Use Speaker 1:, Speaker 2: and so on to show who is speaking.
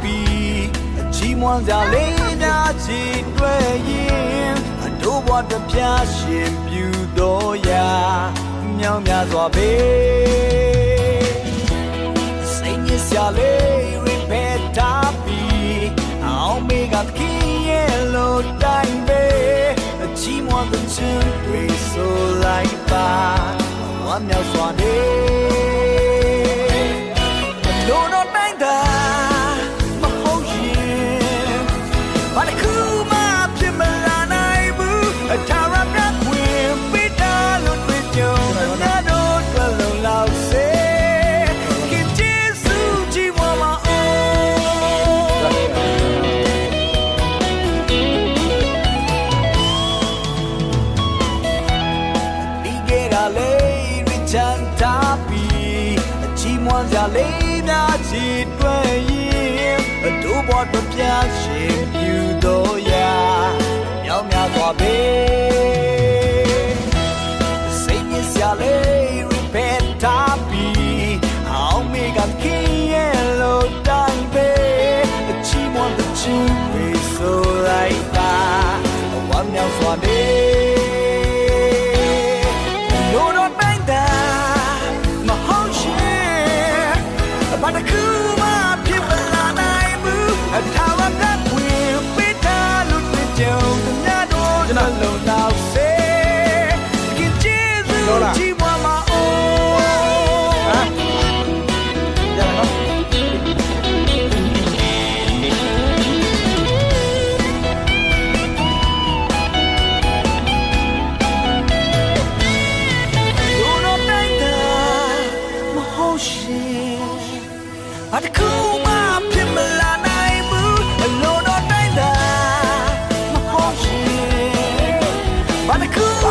Speaker 1: ပြီးချီးမွမ်းကြလေးများချီတွေ့ရင်တို့ဘဝတစ်ပြားရှင်ပြူတော်ရာမြောင်များစွာပဲစိတ်ညစ်စရာလေး repeat ထားပြီးအောင်မေကခင်းရဲ့လို့တိုင်းပဲချီးမွမ်းတဲ့ချင်းတွေဆိုလိုက်ပါဝမ်းမြောက်စွာနေလို့တော့တိုင်းတာမဟုတ်ရင်ဘာတစ်ခုမှဖြစ်မလာနိုင်ဘူးထာဝရမြတ်ဝင်ပေးတာလို့တွေ့ကြုံနာတို့တွေ့လုံလောက်စေခင်ကျေးဇူးကြီးမမအိုဒီကရလေးရချန်တာပြီးချီးမွမ်းကြလေးများချီတွေ့ရင်တို့ဘောတပြားရှင်ပြူတော်ရာမြောင်များစွာပဲစိတ်ညစ်စရာလေး repeat ထားပြီးအောင်မေကခင်းရဲ့လို့တိုင်းပဲချီးမွမ်းတဲ့ချင်းတွေဆိုလိုက်ပါဝမ်းမြောက်စွာနေလို့တော့တိုင်းတာမဟုတ်ရှင်ဘာတစ်ခုမှဖြစ်မလာနိုင်ဘူးထာဝရဝင်ပေးတာလို့တွေ့ကြုံနာတို့နှလုံးသားစေခင်ကျေးဇူးကြီးမမအိုရပါဘာတစ်ခုမှဖြစ်မလာနိုင်ဘူးအလိုတော်တိုင်းသာမဟုတ်ရှင်ဘာတစ်ခုမှ